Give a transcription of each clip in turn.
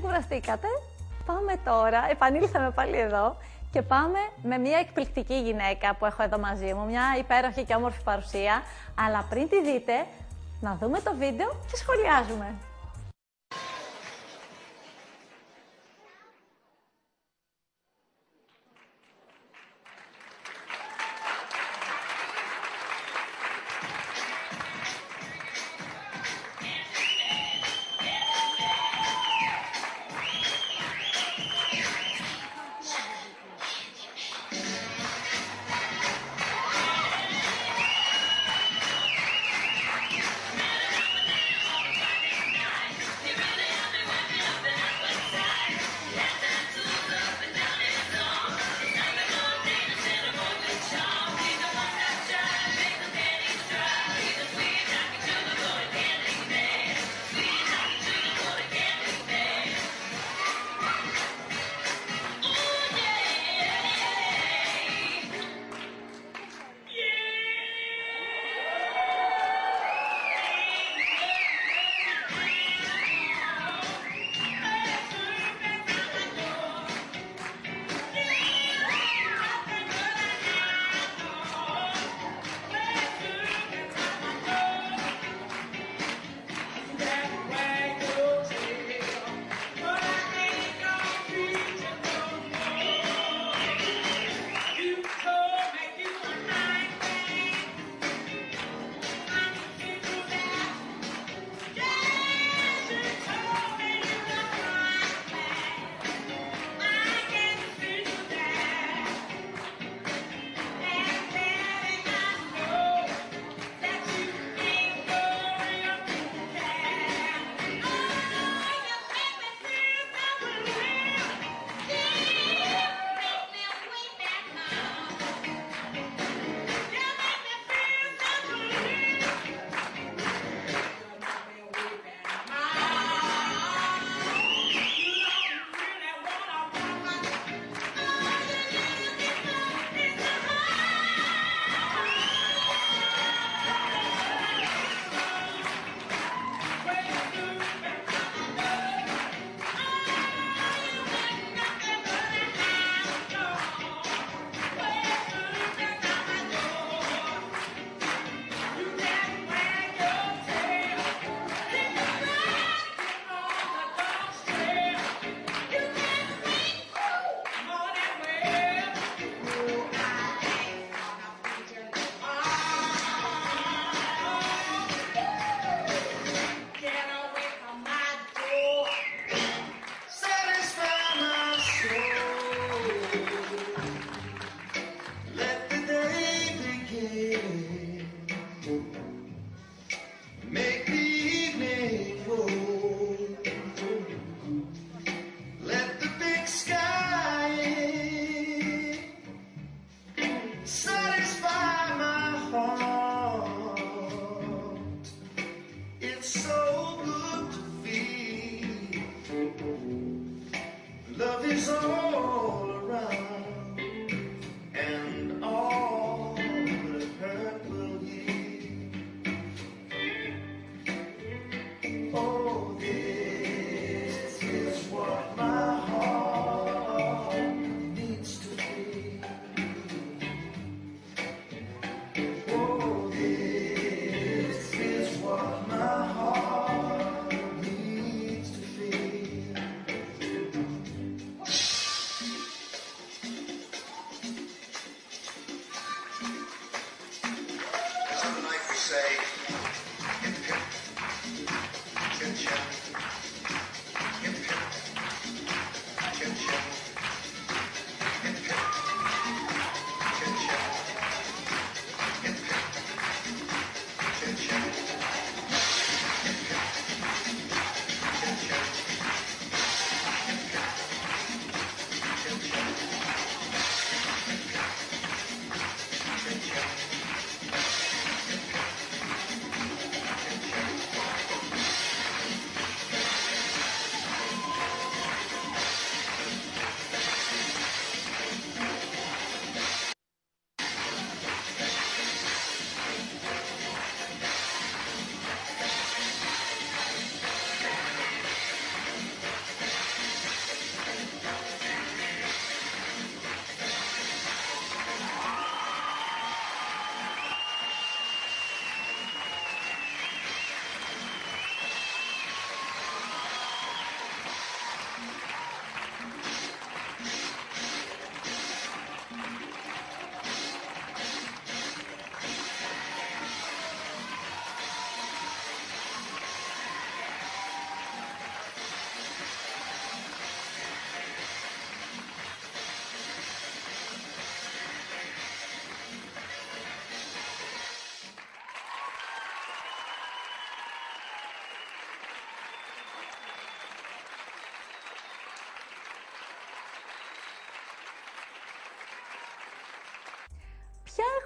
κουραστήκατε. Πάμε τώρα, επανήλθαμε πάλι εδώ και πάμε με μια εκπληκτική γυναίκα που έχω εδώ μαζί μου, μια υπέροχη και όμορφη παρουσία. Αλλά πριν τη δείτε, να δούμε το βίντεο και σχολιάζουμε.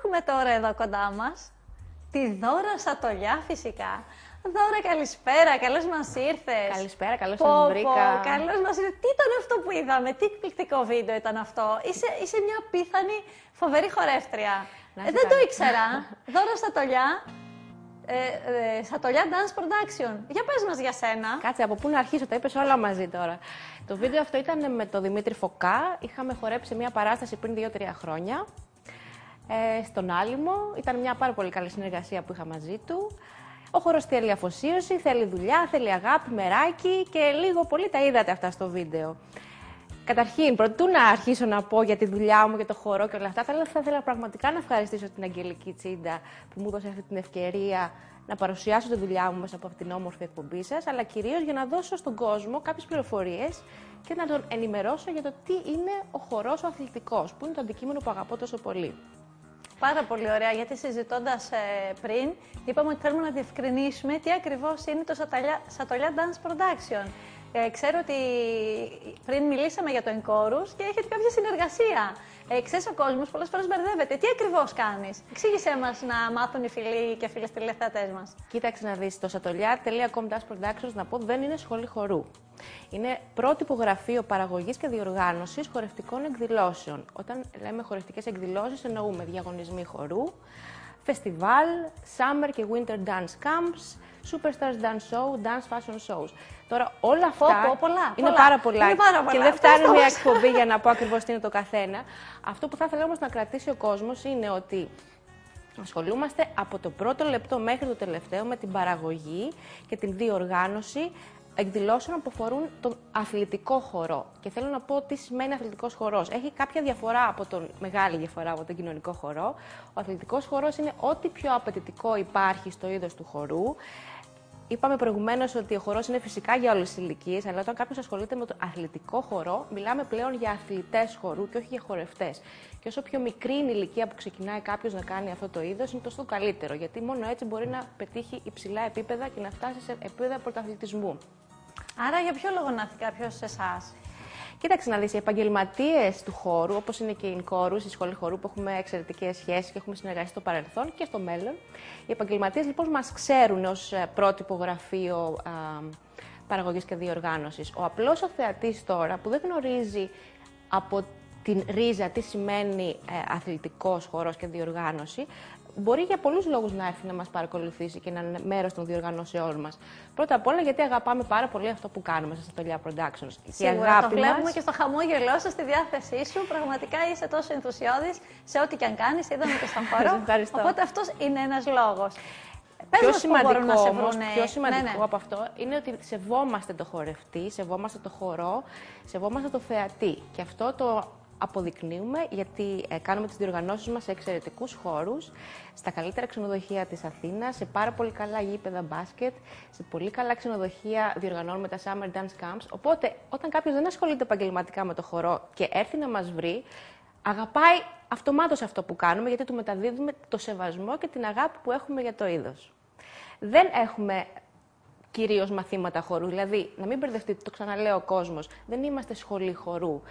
έχουμε τώρα εδώ κοντά μας τη Δώρα Σατολιά φυσικά. Δώρα, καλησπέρα, καλώς μας ήρθες. Καλησπέρα, καλώς σας βρήκα. Καλώς μας ήρθες. Τι ήταν αυτό που είδαμε, τι εκπληκτικό βίντεο ήταν αυτό. Είσαι μια απίθανη, φοβερή χορεύτρια. Δεν το ήξερα. Δώρα Σατολιά. Σατολιά Dance Production. Για πες μας για σένα. Κάτσε, από πού να αρχίσω, τα είπες όλα μαζί τώρα. Το βίντεο αυτό ήταν με τον Δημήτρη Φωκά. Είχαμε χορέψει μια παράσταση πριν 2-3 χρόνια. Στον Άλυμο. Ήταν μια πάρα πολύ καλή συνεργασία που είχα μαζί του. Ο χορός θέλει αφοσίωση, θέλει δουλειά, θέλει αγάπη, μεράκι και λίγο πολύ τα είδατε αυτά στο βίντεο. Καταρχήν, προτού να αρχίσω να πω για τη δουλειά μου, για το χορό και όλα αυτά, θα ήθελα πραγματικά να ευχαριστήσω την Αγγελική Τσίντα που μου έδωσε αυτή την ευκαιρία να παρουσιάσω τη δουλειά μου μέσα από αυτήν την όμορφη εκπομπή σας, αλλά κυρίως για να δώσω στον κόσμο κάποιες πληροφορίες και να τον ενημερώσω για το τι είναι ο χορός ο αθλητικός, που είναι το αντικείμενο που αγαπώ τόσο πολύ. Πάρα πολύ ωραία, γιατί συζητώντας πριν, είπαμε ότι θέλουμε να διευκρινίσουμε τι ακριβώς είναι το Σατολιά Dance Production. Ξέρω ότι πριν μιλήσαμε για το Enchorus και έχετε κάποια συνεργασία. Ξέρεις, ο κόσμος πολλές φορές μπερδεύεται. Τι ακριβώς κάνεις? Εξήγησέ μας να μάθουν οι φίλοι και φίλες τηλεθεατές μας. Κοίταξε να δεις, το Satolia.com Dance Productions, να πω, δεν είναι σχολή χορού. Είναι πρότυπο γραφείο παραγωγής και διοργάνωσης χορευτικών εκδηλώσεων. Όταν λέμε χορευτικές εκδηλώσεις, εννοούμε διαγωνισμοί χορού, φεστιβάλ, summer και winter dance camps, superstars dance show, dance fashion shows. Τώρα όλα αυτά είναι πάρα πολλά και δεν φτάνει μια εκπομπή για να πω ακριβώς τι είναι το καθένα. Αυτό που θα ήθελα όμως να κρατήσει ο κόσμος είναι ότι ασχολούμαστε από το πρώτο λεπτό μέχρι το τελευταίο με την παραγωγή και την διοργάνωση εκδηλώσεων που αφορούν τον αθλητικό χορό. Και θέλω να πω τι σημαίνει αθλητικός χορός. Έχει κάποια διαφορά μεγάλη διαφορά από τον κοινωνικό χορό. Ο αθλητικός χορός είναι ό,τι πιο απαιτητικό υπάρχει στο είδος του χορού. Είπαμε προηγουμένως ότι ο χορός είναι φυσικά για όλες τις ηλικίες, αλλά όταν κάποιος ασχολείται με τον αθλητικό χορό, μιλάμε πλέον για αθλητές χορού και όχι για χορευτές. Και όσο πιο μικρή είναι η ηλικία που ξεκινάει κάποιος να κάνει αυτό το είδος, είναι τόσο καλύτερο. Γιατί μόνο έτσι μπορεί να πετύχει υψηλά επίπεδα και να φτάσει σε επίπεδα πρωταθλητισμού. Άρα, για ποιο λόγο να έρθει κάποιος σε εσάς? Κοίταξε να δεις, οι επαγγελματίες του χώρου, όπως είναι και η Enchorus, η σχολή χορού που έχουμε εξαιρετικές σχέσεις και έχουμε συνεργαστεί στο παρελθόν και στο μέλλον. Οι επαγγελματίες λοιπόν μας ξέρουν ως πρότυπο γραφείο παραγωγής και διοργάνωσης. Ο απλός ο θεατής τώρα που δεν γνωρίζει από την ρίζα τι σημαίνει αθλητικός χορός και διοργάνωση, μπορεί για πολλούς λόγους να έρθει να μας παρακολουθήσει και να είναι μέρος των διοργανώσεών μας. Πρώτα απ' όλα γιατί αγαπάμε πάρα πολύ αυτό που κάνουμε στα Satolia Productions. Σίγουρα το βλέπουμε και στο χαμόγελό σου, στη διάθεσή σου. Πραγματικά είσαι τόσο ενθουσιώδης σε ό,τι και αν κάνεις. Είδαμε και στον χώρο. Ευχαριστώ. Οπότε αυτός είναι ένας λόγος. Πιο σημαντικό από αυτό είναι ότι σεβόμαστε το χορευτή, σεβόμαστε το χορό, σεβόμαστε το θεατή. Και αυτό το αποδεικνύουμε γιατί κάνουμε τις διοργανώσεις μας σε εξαιρετικούς χώρους, στα καλύτερα ξενοδοχεία της Αθήνας, σε πάρα πολύ καλά γήπεδα μπάσκετ, σε πολύ καλά ξενοδοχεία διοργανώνουμε τα Summer Dance Camps. Οπότε, όταν κάποιος δεν ασχολείται επαγγελματικά με το χορό και έρθει να μας βρει, αγαπάει αυτομάτως αυτό που κάνουμε, γιατί του μεταδίδουμε το σεβασμό και την αγάπη που έχουμε για το είδος. Δεν έχουμε κυρίως μαθήματα χορού, δηλαδή, να μην μπερδευτείτε, το ξαναλέω ο κόσμος, δεν είμαστε σχολή χορού.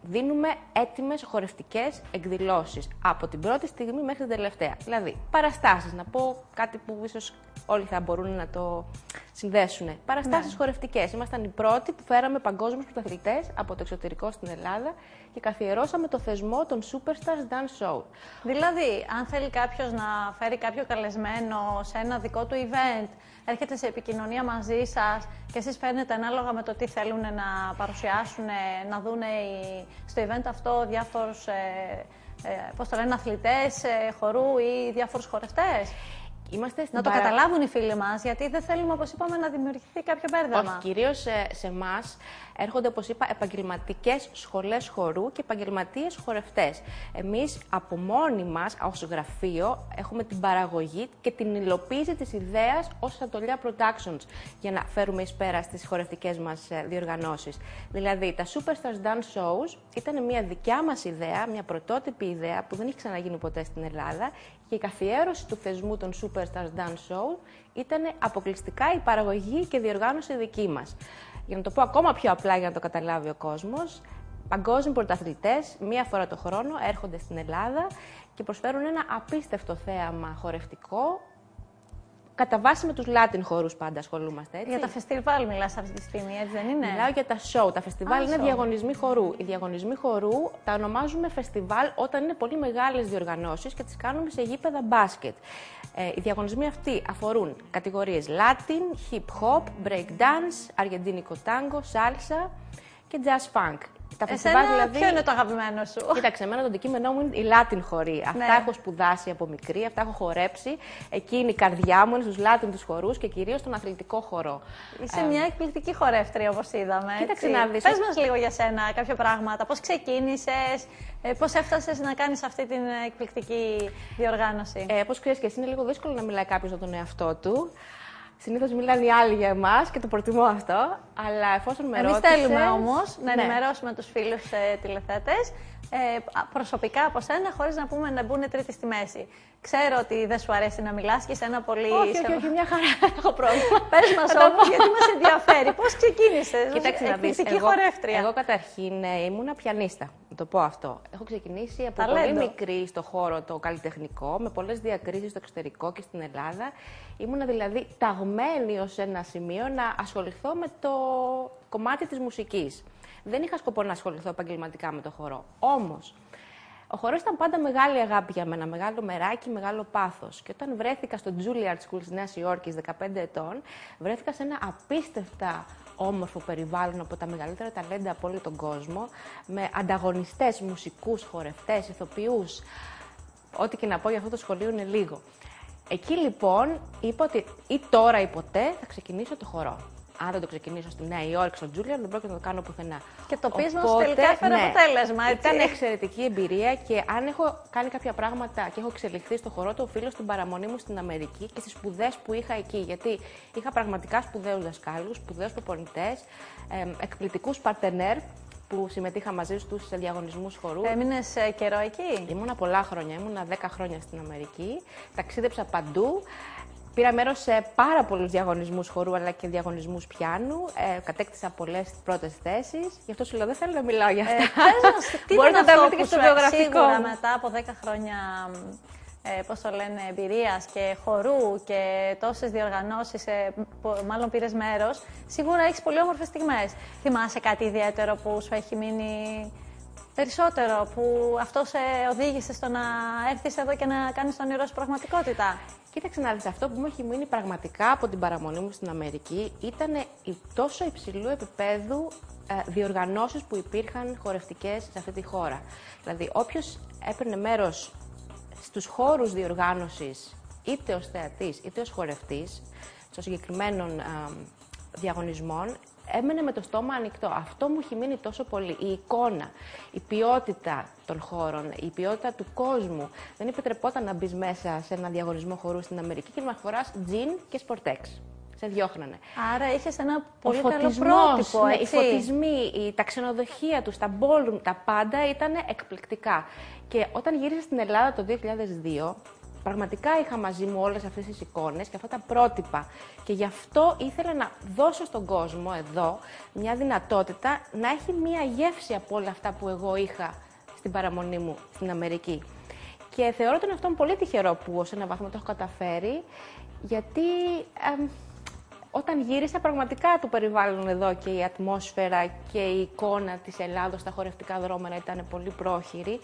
Δίνουμε έτοιμες χορευτικές εκδηλώσεις από την πρώτη στιγμή μέχρι την τελευταία. Δηλαδή, παραστάσεις, να πω κάτι που ίσως όλοι θα μπορούν να το συνδέσουν. Παραστάσεις χορευτικές. Ήμασταν οι πρώτοι που φέραμε παγκόσμιους πρωταθλητές από το εξωτερικό στην Ελλάδα και καθιερώσαμε το θεσμό των Superstars Dance Show. Δηλαδή, αν θέλει κάποιος να φέρει κάποιο καλεσμένο σε ένα δικό του event, έρχεται σε επικοινωνία μαζί σας και εσείς φέρνετε ανάλογα με το τι θέλουν να παρουσιάσουν, να δουν στο event αυτό διάφορους αθλητές χορού ή διάφορους χορευτές. Να το καταλάβουν οι φίλοι μας, γιατί δεν θέλουμε, όπως είπαμε, να δημιουργηθεί κάποιο μπέρδεμα. Όχι, κυρίως σε εμάς έρχονται, όπως είπα, επαγγελματικές σχολές χορού και επαγγελματίες χορευτές. Εμείς από μόνοι μας, ως γραφείο, έχουμε την παραγωγή και την υλοποίηση της ιδέας ως Satolia Productions για να φέρουμε εις πέρα στις χορευτικές μας διοργανώσεις. Δηλαδή, τα Superstars Dance Shows ήταν μια δικιά μας ιδέα, μια πρωτότυπη ιδέα που δεν έχει ξαναγίνει ποτέ στην Ελλάδα. Και η καθιέρωση του θεσμού των Superstars Dance Show ήταν αποκλειστικά η παραγωγή και διοργάνωση δική μας. Για να το πω ακόμα πιο απλά για να το καταλάβει ο κόσμος, παγκόσμιοι πρωταθλητές μία φορά το χρόνο έρχονται στην Ελλάδα και προσφέρουν ένα απίστευτο θέαμα χορευτικό. Κατά βάση με τους Latin χορούς πάντα ασχολούμαστε, έτσι. Για τα φεστιβάλ μιλάς αυτή τη στιγμή, έτσι δεν είναι? Μιλάω για τα show. Τα φεστιβάλ είναι διαγωνισμοί χορού. Οι διαγωνισμοί χορού τα ονομάζουμε φεστιβάλ όταν είναι πολύ μεγάλες διοργανώσεις και τις κάνουμε σε γήπεδα μπάσκετ. Οι διαγωνισμοί αυτοί αφορούν κατηγορίες Latin, Hip Hop, Break Dance, Αργεντίνικο Tango, Salsa και Jazz Funk. Τα φεστιβάλ δηλαδή. Ποιο είναι το αγαπημένο σου? Κοίταξε, εμένα το αντικείμενό μου είναι η Latin χορή. Αυτά έχω σπουδάσει από μικρή, αυτά έχω χορέψει. Εκεί είναι η καρδιά μου, είναι στους Latin τους χορούς και κυρίως στον αθλητικό χορό. Είσαι μια εκπληκτική χορεύτρια, όπως είδαμε. Κοίταξε να δεις. Πες μας λίγο για σένα κάποια πράγματα. Πώς ξεκίνησες, πώς έφτασες να κάνεις αυτή την εκπληκτική διοργάνωση? Όπως ξέρεις και εσύ, είναι λίγο δύσκολο να μιλάει κάποιος για τον εαυτό του. Συνήθως μιλάνε οι άλλοι για εμάς και το προτιμώ αυτό, αλλά εφόσον με ρώτησες... Εμείς θέλουμε όμως να ενημερώσουμε τους φίλους τηλεθέτες προσωπικά από σένα, χωρίς να πούμε να μπουν τρίτη στη μέση. Ξέρω ότι δεν σου αρέσει να μιλάς και σε ένα πολύ... Όχι, μια χαρά, έχω πρόβλημα. Πες μας όμως, γιατί μας ενδιαφέρει. Πώς ξεκίνησες? Κοίταξε να δεις, εγώ καταρχήν ήμουνα πιανίστα, να το πω αυτό. Έχω ξεκινήσει από πολύ μικρή στο χώρο το καλλιτεχνικό, με πολλές διακρίσεις στο εξωτερικό και στην Ελλάδα. Ήμουνα δηλαδή ταγμένη ως ένα σημείο να ασχοληθώ με το κομμάτι της μουσικής. Δεν είχα σκοπό να ασχοληθώ επαγγελματικά με το χορό. Όμως, ο χορός ήταν πάντα μεγάλη αγάπη για μένα, μεγάλο μεράκι, μεγάλο πάθος. Και όταν βρέθηκα στο Juilliard School της Νέας Υόρκης, 15 ετών, βρέθηκα σε ένα απίστευτα όμορφο περιβάλλον από τα μεγαλύτερα ταλέντα από όλο τον κόσμο, με ανταγωνιστές, μουσικούς, χορευτές, ηθοποιούς. Ό,τι και να πω για αυτό το σχολείο είναι λίγο. Εκεί λοιπόν είπα ότι ή τώρα ή ποτέ θα ξεκινήσω το χορό. Αν δεν το ξεκινήσω στη Νέα Υόρκη, στο Juilliard, δεν πρόκειται να το κάνω πουθενά. Και το πείσμα τελικά έφερε αποτέλεσμα, έτσι. Ήταν εξαιρετική εμπειρία και αν έχω κάνει κάποια πράγματα και έχω εξελιχθεί στο χορό, το οφείλω στην παραμονή μου στην Αμερική και στις σπουδές που είχα εκεί. Γιατί είχα πραγματικά σπουδαίους δασκάλους, σπουδαίους προπονητές, εκπληκτικούς παρτενέρ που συμμετείχα μαζί τους σε διαγωνισμούς χορού. Έμεινες καιρό εκεί? Ήμουνα πολλά χρόνια, ήμουνα 10 χρόνια στην Αμερική, ταξίδεψα παντού. Πήρα μέρος σε πάρα πολλούς διαγωνισμούς χορού αλλά και διαγωνισμούς πιάνου. Κατέκτησα πολλές πρώτες θέσεις. Γι' αυτό σου λέω: δεν θέλω να μιλάω για αυτά. Τι μπορείτε να τα βρείτε και στο βιογραφικό. Σίγουρα μετά από 10 χρόνια πώς το λένε, εμπειρίας και χορού και τόσες διοργανώσεις, μάλλον πήρες μέρος, σίγουρα έχεις πολύ όμορφες στιγμές. Θυμάσαι κάτι ιδιαίτερο που σου έχει μείνει περισσότερο, που αυτό σε οδήγησε στο να έρθεις εδώ και να κάνεις τον όνειρό σου πραγματικότητα? Κοίταξε να δεις, αυτό που μου έχει μείνει πραγματικά από την παραμονή μου στην Αμερική ήταν οι τόσο υψηλού επίπεδου διοργανώσεις που υπήρχαν χορευτικές σε αυτή τη χώρα. Δηλαδή, όποιος έπαιρνε μέρος στους χώρους διοργάνωσης, είτε ως θεατής είτε ως χορευτής, των συγκεκριμένων διαγωνισμών, έμενε με το στόμα ανοιχτό. Αυτό μου έχει μείνει τόσο πολύ. Η εικόνα, η ποιότητα των χώρων, η ποιότητα του κόσμου. Δεν επιτρεπόταν να μπεις μέσα σε ένα διαγωνισμό χορού στην Αμερική και να φοράς τζιν και σπορτέξ. Σε διώχνανε. Άρα είχες ένα πολύ καλό πρότυπο, ναι, οι φωτισμοί, τα ξενοδοχεία τους, τα ballroom, τα πάντα ήταν εκπληκτικά. Και όταν γύρισα στην Ελλάδα το 2002, πραγματικά είχα μαζί μου όλες αυτές τις εικόνες και αυτά τα πρότυπα. Και γι' αυτό ήθελα να δώσω στον κόσμο εδώ μια δυνατότητα να έχει μια γεύση από όλα αυτά που εγώ είχα στην παραμονή μου στην Αμερική. Και θεωρώ τον εαυτό μου πολύ τυχερό που ως ένα βαθμό το έχω καταφέρει, γιατί όταν γύρισα πραγματικά το περιβάλλον εδώ και η ατμόσφαιρα και η εικόνα της Ελλάδος στα χορευτικά δρόμενα ήταν πολύ πρόχειρη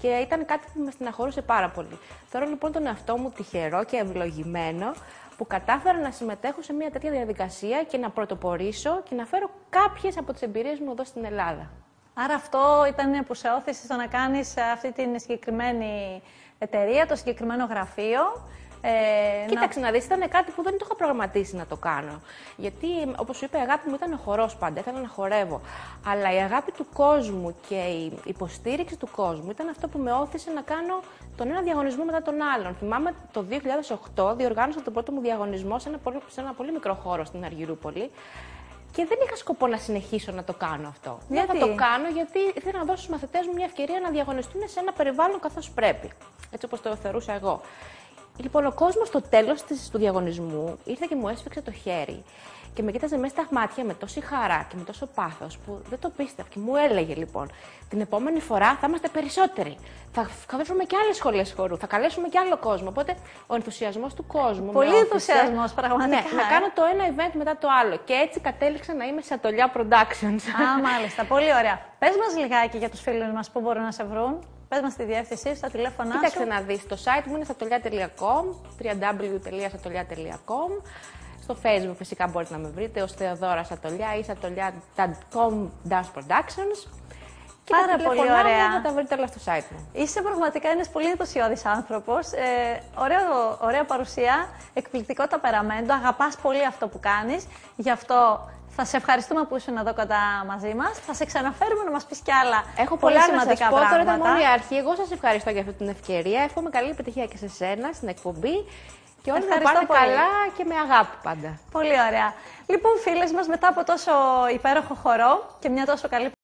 και ήταν κάτι που με στεναχωρούσε πάρα πολύ. Θεωρώ λοιπόν τον εαυτό μου τυχερό και ευλογημένο που κατάφερα να συμμετέχω σε μια τέτοια διαδικασία και να πρωτοπορήσω και να φέρω κάποιες από τις εμπειρίες μου εδώ στην Ελλάδα. Άρα αυτό ήταν που σε όθησε στο να κάνεις αυτή την συγκεκριμένη εταιρεία, το συγκεκριμένο γραφείο. Κοίταξε να δεις, ήταν κάτι που δεν το είχα προγραμματίσει να το κάνω. Γιατί, όπως σου είπα, η αγάπη μου ήταν ο χορός πάντα, ήθελα να χορεύω. Αλλά η αγάπη του κόσμου και η υποστήριξη του κόσμου ήταν αυτό που με όθησε να κάνω τον ένα διαγωνισμό μετά τον άλλον. Θυμάμαι το 2008 διοργάνωσα τον πρώτο μου διαγωνισμό σε ένα πολύ μικρό χώρο στην Αργυρούπολη. Και δεν είχα σκοπό να συνεχίσω να το κάνω αυτό. Γιατί? Δεν θα το κάνω γιατί ήθελα να δώσω στους μαθητές μου μια ευκαιρία να διαγωνιστούν σε ένα περιβάλλον καθώς πρέπει. Έτσι όπως το θεωρούσα εγώ. Λοιπόν, ο κόσμος στο τέλος του διαγωνισμού ήρθε και μου έσφιξε το χέρι και με κοίταζε μέσα στα μάτια με τόση χαρά και με τόσο πάθος που δεν το πίστευε. Και μου έλεγε λοιπόν, την επόμενη φορά θα είμαστε περισσότεροι. Θα βρούμε και άλλες σχολές χορού, θα καλέσουμε και άλλο κόσμο. Οπότε ο ενθουσιασμός του κόσμου. Πολύ ενθουσιασμός, πραγματικά. Ναι, να κάνω το ένα event μετά το άλλο. Και έτσι κατέληξα να είμαι σε Ατολιά Productions. Α, μάλιστα. Πολύ ωραία. Πες μας λιγάκι για τους φίλους μας που μπορούν να σε βρουν. Πες μας τη διεύθυνσή σου, τα τηλέφωνά σου. Κοίταξε να δεις, το site μου είναι satolya.com, www.satolya.com. Στο Facebook φυσικά μπορείτε να με βρείτε ως Θεοδώρα Σατολιά ή satolya.com Productions. Και Πάρα πολύ ωραία. Θα τα βρείτε όλα στο site μου. Είσαι πραγματικά ένας πολύ ενθουσιώδης άνθρωπος. Ωραία παρουσία, εκπληκτικό ταπεραμέντο. Αγαπάς πολύ αυτό που κάνεις. Γι' αυτό θα σε ευχαριστούμε που ήσουν εδώ κοντά μαζί μας. Θα σε ξαναφέρουμε να μας πεις κι άλλα Έχω πολύ πολλά σημαντικά να σας πω. πράγματα. Τώρα ήταν μόνο η αρχή. Εγώ σας ευχαριστώ για αυτή την ευκαιρία. Εύχομαι καλή επιτυχία και σε σένα στην εκπομπή. Και όλοι να πάνε καλά και με αγάπη πάντα. Πολύ ωραία. Λοιπόν, φίλες μας, μετά από τόσο υπέροχο χορό και μια τόσο καλή